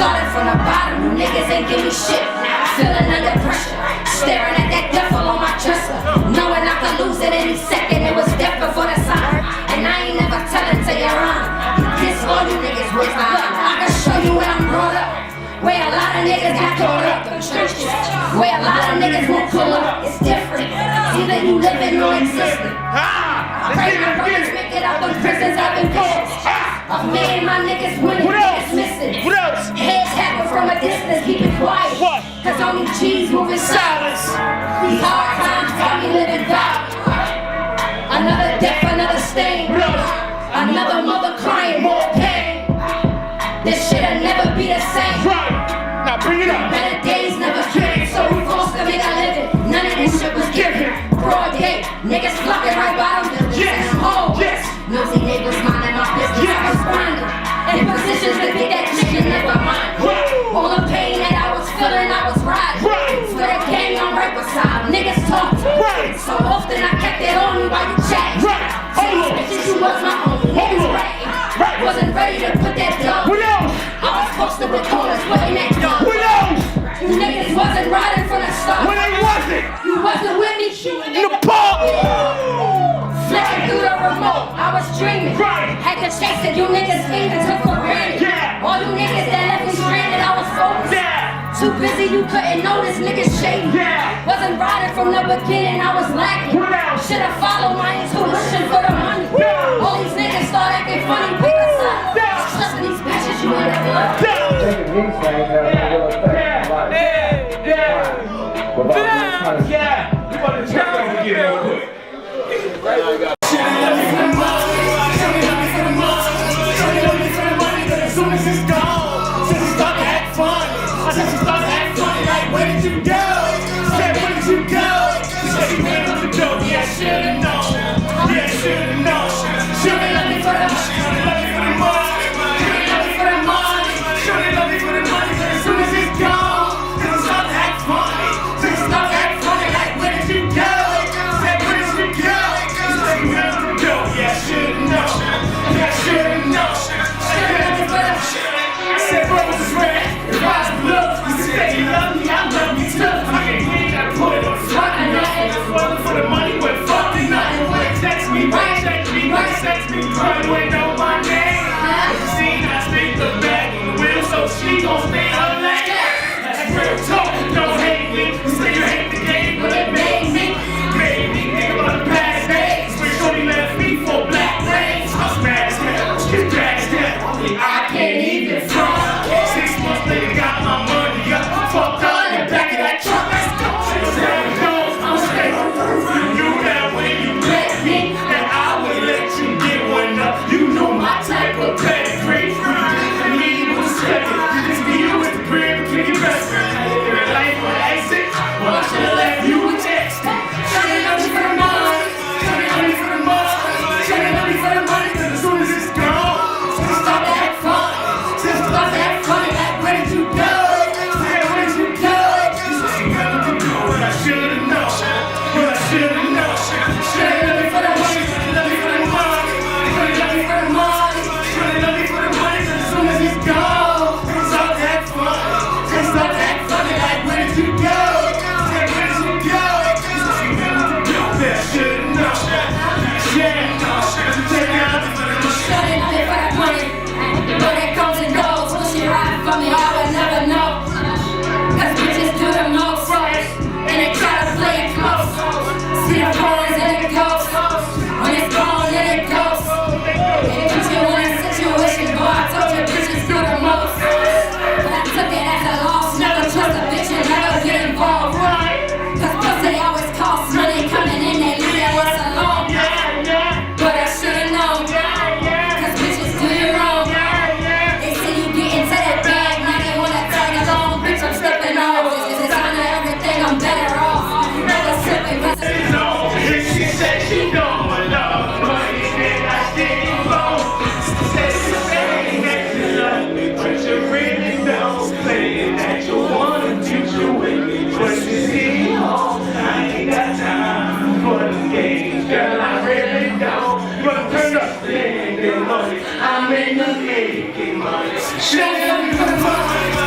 started from the bottom, you niggas ain't give me shit. Feeling under pressure, staring at that devil on my dresser, knowing I could lose at any second. It was death before the sign, and I ain't never telling to your run. This all you niggas with my blood. I can show you where I'm brought up, where a lot of niggas got caught up in churches, where a lot of niggas won't pull up. It's different. Either you living or existing. I pray my brothers make it out of prisons I've been pissed. Of me and my niggas winning, niggas missing. What else? Heads tapping from a distance, keep it quiet. What? Cause only G's moving silence. These hard times got me living violent. Another death, another stain. Another mother crying, more pain. This shit'll never be the same. Right. Now bring it up. Better days never came, so we forced to make a living. None of this shit was given. Broad day, niggas flocking right by them buildings. Yes. And home. Yes. Nosy neighbors minding my business. Yes. I was grinding in positions to get that chicken, never mind. Right. All the pain that I was feeling, I was riding. Right. For the gang, I'm right beside. Niggas talk. Right. So often I kept it on me while you chat. Right. See these bitches, you was my own. Niggas ratting. Right. Wasn't ready to put that dub. What else? I was posted with corners, putting that dub. What else? You niggas wasn't riding from the start. When they wasn't. You wasn't with me shooting In the park. flicking through the remote. I was dreaming. Right. Had to chase it, you niggas even took for granted. Yeah. All you niggas that left me stranded, I was focused. Yeah. Too busy, you couldn't notice niggas shady. Yeah. Wasn't riding from the beginning, I was lacking. What else? Should've followed my intuition for the money. Yeah. All these niggas start acting funny, pick us up. Yeah. Trusting these bitches, you in the blood. Down. Yeah. You want to check over again real quick. As soon as it's gone, since you start to act funny. I said you start to act funny, like where did you go? Said where did you go? You said you went up the door, yeah I should've known. Yeah I should've known. Should've loved me for the money, should've loved me for the money. Should've loved me for the money, should've loved me for the money. But as soon as it's gone, since you start to act funny. Since you start to act funny, like where did you go? Said where did you go? You said you went up the door, yeah I should've known. Yeah I should've known. Said brothers is red, your eyes blue. You say you love me, I love you too. I can't believe I put it on front of nothing. Falling for the money, but fucking nothing. Wait, text me, wait, text me, wait, text me. Trying to know my name. See, I speak the back on the wheel, so she gon' stay her lane. That's real talk, don't hate me. You say you hate the game, but it made me. Made me think about the past days. When shorty left me for black rains. I was mad as hell, she's bad as hell. I can't even front. 6 months later, got my money up. Fucked up in the back of that truck. Let's go. There it goes. I'm straight. You knew that when you met me, that I would let you get one up. You know my type of pedigree. I need was second. This be you with the crib, kick it best. If your life would exit, well, I should've left you a text. Should've left me for the money. Should've left me for the money. Should've left me for the money. 'Cause as soon as it's gone, stop that fun. Since you start to act funny, like where did you go? Said where did you go? You said you never could go, but I should've known. But I should've known. Should've loved me for the money. Should've loved me for the money. Should've loved me for the money. Should've loved me for the money. 'Cause as soon as it's gone, it's start to act funny. Just start to act funny, like where did you go? Said where did you go? You said you never could go, but I should've known. Yeah, you take out the Should've loved me for the money. But it comes and goes. Will she ride for me? I would never know. 'Cause bitches do the most. And they try to play it close. See the phones and it goes. When it's gone, then it goes. It puts you in a situation, boy. I told you bitches do the most. But I took it as a loss. Never trust a bitch and never get involved. 'Cause pussy always costs money. Coming in, they leave us alone. But I should've known. 'Cause bitches do you wrong. They see you get into that bag, now they wanna tag along. Bitch, I'm stepping off. It's on everything, I'm better off. Never slipping, 'cause she said she don't want love, but he said I didn't want. She said that you love me, but you really don't. Saying that you wanna teach you with me, but you see, I ain't got time for the games, girl. I really don't. But turn up, spending money. I'm in the making money. Should've loved me for the money.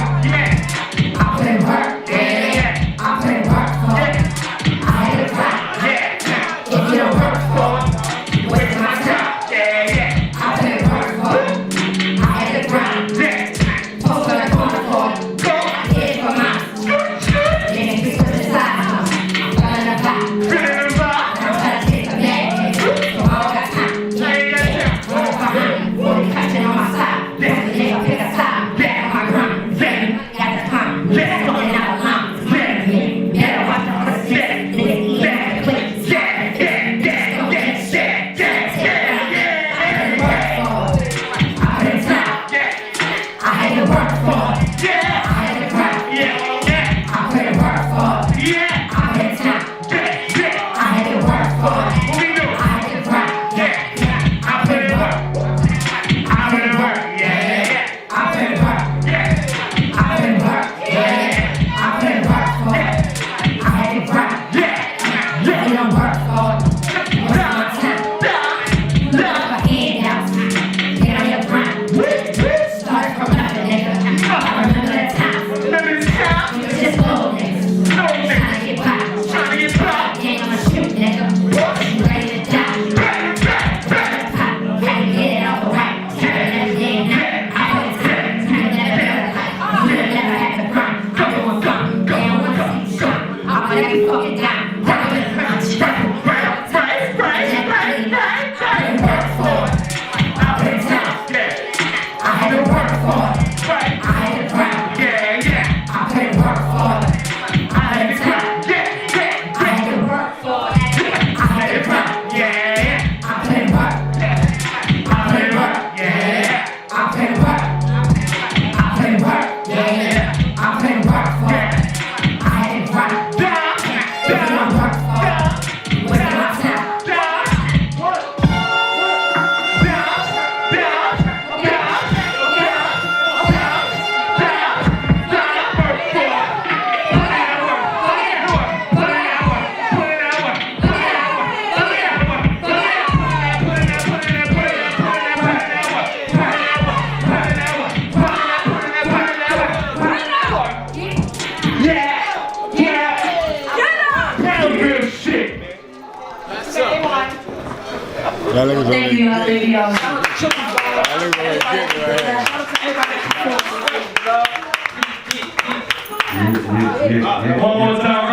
I put in work, yeah. I put in work for it. I had to grind. If you don't work for it, you're wasting my time. I put in work for it. I had to grind. Post on the corner for it. I did it for mine. Then if you switch the sides, I'm feeling the vibe. I'm trying to take some bad niggas, so I don't got time. Running behind, 40 catching on my side. Best nigga pick a side. Back on my grind. Got the climb. Coming out of line. Better watch the horse. Niggas eat out the quick. I had to work for it. I had to grind. I put in work for it. I put in time. I had to work for it. I had to grind. I put in work. I put in work. I put in work. I put in work. I put in work for it. I had to grind. If you don't work for it, you waste my time. Put up a hand out. Get on your grind. Started from nothing, nigga. I remember that time. We was just little niggas. Trying to get by. Gang on my shoot, nigga. You ready to die. Had to get it off the right. Keep it every day and night. I put it time. You never been like. You never had to grind. I'm doing fun. They don't want to see you shine. I put every fucking dime. I put it around. Work for it. I put in time. I had to work for it. I had to grind. I put in work for it. I put in time. I had to work for it. I had to grind. I put in work. I put in work. I put in work. I put in work. I put in work for it. I had to grind. If you don't work for it, you wasting my time. Thank you, baby. One more time,